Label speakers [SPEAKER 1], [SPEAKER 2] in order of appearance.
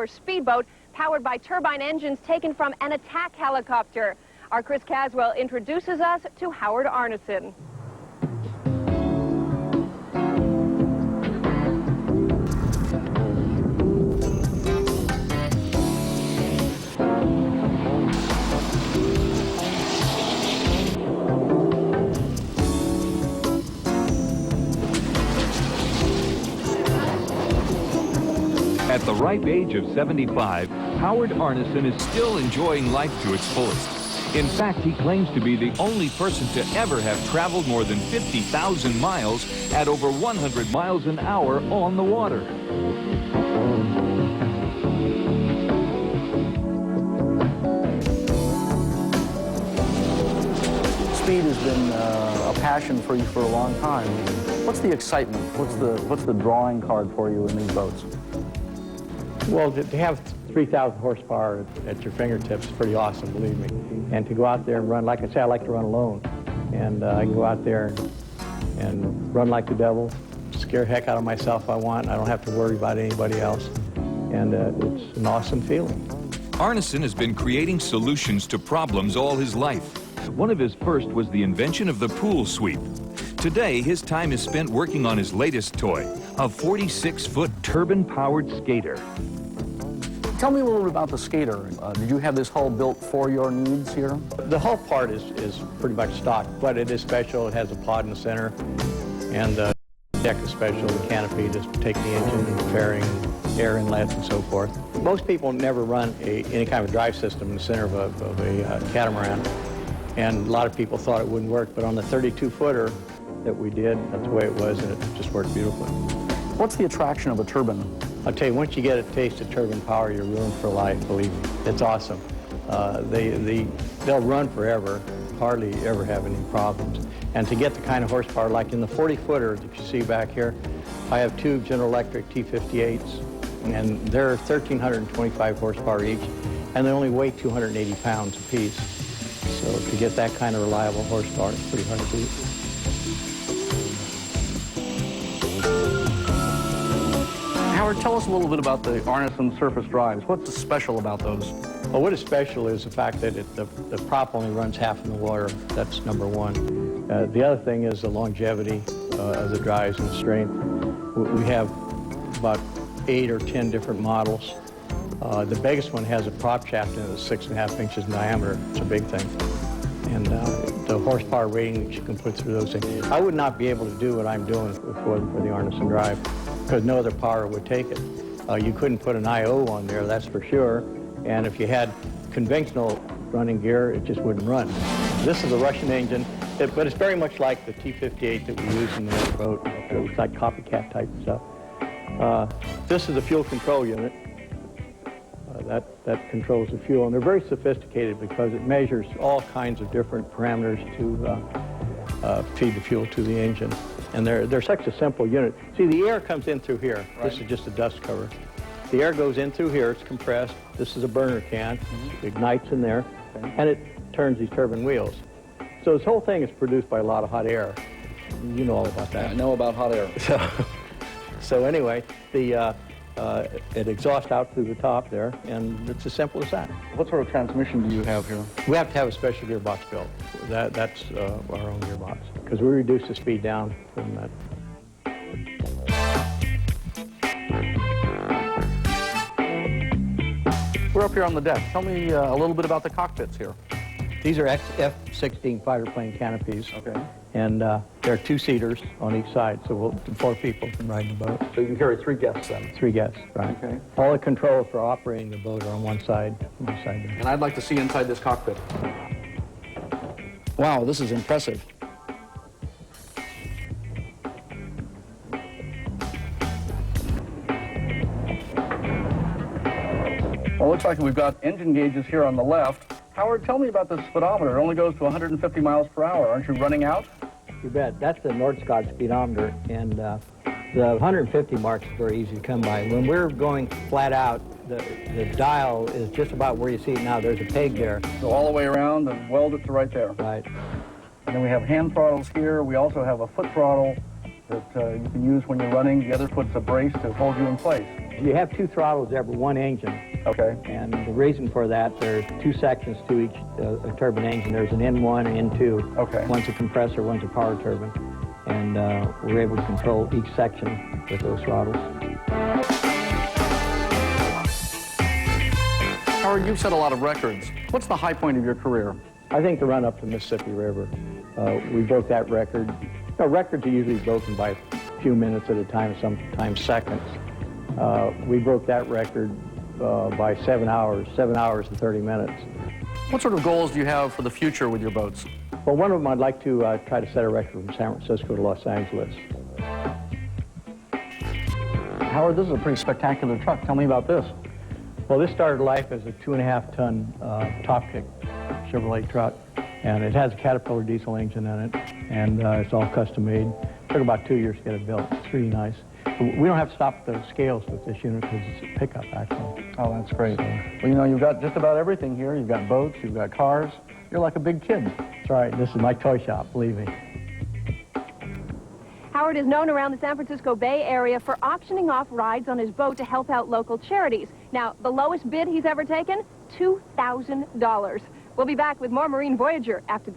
[SPEAKER 1] speedboat powered by turbine engines taken from an attack helicopter. Our Chris Caswell introduces us to Howard Arneson.
[SPEAKER 2] At the ripe age of 75, Howard Arneson is still enjoying life to its fullest. In fact, he claims to be the only person to ever have traveled more than 50,000 miles at over 100 miles an hour on the water.
[SPEAKER 3] Speed has been a passion for you for a long time. What's the excitement? What's the drawing card for you in these boats?
[SPEAKER 4] Well, to have 3,000 horsepower at your fingertips is pretty awesome, believe me. And to go out there and run, like I say, I like to run alone. And I can go out there and run like the devil, scare the heck out of myself if I want. I don't have to worry about anybody else. And it's an awesome feeling.
[SPEAKER 2] Arneson has been creating solutions to problems all his life. One of his first was the invention of the pool sweep. Today, his time is spent working on his latest toy, a 46-foot turbine-powered skater.
[SPEAKER 3] Tell me a little bit about the skater. Did you have this hull built for your needs here?
[SPEAKER 4] The hull part is pretty much stock, but it is special. It has a pod in the center, and the deck is special, the canopy to take the engine and fairing, air inlets, and so forth. Most people never run any kind of drive system in the center of a catamaran, and a lot of people thought it wouldn't work, but on the 32-footer that we did, that's the way it was, and it just worked beautifully.
[SPEAKER 3] What's the attraction of a turbine?
[SPEAKER 4] I'll tell you, once you get a taste of turbine power, you're ruined for life, believe me. It's awesome. They'll run forever, hardly ever have any problems. And to get the kind of horsepower, like in the 40-footers, if you see back here, I have two General Electric T58s, and they're 1,325 horsepower each, and they only weigh 280 pounds apiece. So to get that kind of reliable horsepower, it's pretty hard to beat.
[SPEAKER 3] Howard, tell us a little bit about the Arneson surface drives. What's special about those?
[SPEAKER 4] Well, what is special is the fact that the prop only runs half in the water. That's number one. The other thing is the longevity of the drives and the strength. We have about 8 or 10 different models. The biggest one has a prop shaft in it that's 6.5 inches in diameter. It's a big thing. And the horsepower rating that you can put through those things. I would not be able to do what I'm doing if it wasn't for the Arneson drive, because no other power would take it. You couldn't put an I.O. on there, that's for sure. And if you had conventional running gear, it just wouldn't run. This is a Russian engine, but it's very much like the T58 that we use in the other boat. It's like copycat type stuff. This is a fuel control unit. That controls the fuel, and they're very sophisticated because it measures all kinds of different parameters to feed the fuel to the engine. And they're such a simple unit. See, the air comes in through here. Right. This is just a dust cover. The air goes in through here, it's compressed. This is a burner can, it ignites in there, and it turns these turbine wheels. So this whole thing is produced by a lot of hot air. You know all about that.
[SPEAKER 3] I know about hot air.
[SPEAKER 4] So anyway, it exhausts out through the top there, and it's as simple as that.
[SPEAKER 3] What sort of transmission do you have here?
[SPEAKER 4] We have to have a special gearbox built. That's our own gearbox, because we reduce the speed down from that.
[SPEAKER 3] We're up here on the deck. Tell me a little bit about the cockpits here.
[SPEAKER 4] These are F-16 fighter plane canopies.
[SPEAKER 3] Okay.
[SPEAKER 4] And there are 2-seaters on each side, so 4 people can ride the boat.
[SPEAKER 3] So you can carry 3 guests then?
[SPEAKER 4] 3 guests, right.
[SPEAKER 3] Okay.
[SPEAKER 4] All the controls for operating the boat are on one side.
[SPEAKER 3] And I'd like to see inside this cockpit. Wow, this is impressive. Well, it looks like we've got engine gauges here on the left. Howard, tell me about this speedometer. It only goes to 150 miles per hour. Aren't you running out?
[SPEAKER 4] You bet. That's the Nordscott Speedometer, and the 150 mark is very easy to come by. When we're going flat out, the dial is just about where you see it now. There's a peg there.
[SPEAKER 3] So all the way around and weld it to right there.
[SPEAKER 4] Right.
[SPEAKER 3] And then we have hand throttles here. We also have a foot throttle that you can use when you're running. The other foot's a brace to hold you in place.
[SPEAKER 4] You have two throttles there, but one engine.
[SPEAKER 3] Okay.
[SPEAKER 4] And the reason for that, there's two sections to each turbine engine. There's an N1 and N2.
[SPEAKER 3] Okay.
[SPEAKER 4] One's a compressor, one's a power turbine. And we're able to control each section with those throttles.
[SPEAKER 3] Howard, you've set a lot of records. What's the high point of your career?
[SPEAKER 4] I think the run up the Mississippi River. We broke that record. Records are usually broken by a few minutes at a time, sometimes seconds. We broke that record by 7 hours and 30 minutes.
[SPEAKER 3] What sort of goals do you have for the future with your boats?
[SPEAKER 4] Well, one of them I'd like to try to set a record from San Francisco to Los Angeles.
[SPEAKER 3] Howard, this is a pretty spectacular truck. Tell me about this.
[SPEAKER 4] Well, this started life as a 2.5-ton top kick Chevrolet truck, and it has a Caterpillar diesel engine in it, and it's all custom made. Took about 2 years to get it built. It's really nice. We don't have to stop the scales with this unit because it's a pickup, actually.
[SPEAKER 3] Oh, that's great. Well, you know, you've got just about everything here. You've got boats, you've got cars. You're like a big kid.
[SPEAKER 4] That's right. This is my toy shop, believe me.
[SPEAKER 1] Howard is known around the San Francisco Bay Area for auctioning off rides on his boat to help out local charities. Now, the lowest bid he's ever taken, $2,000. We'll be back with more Marine Voyager after this.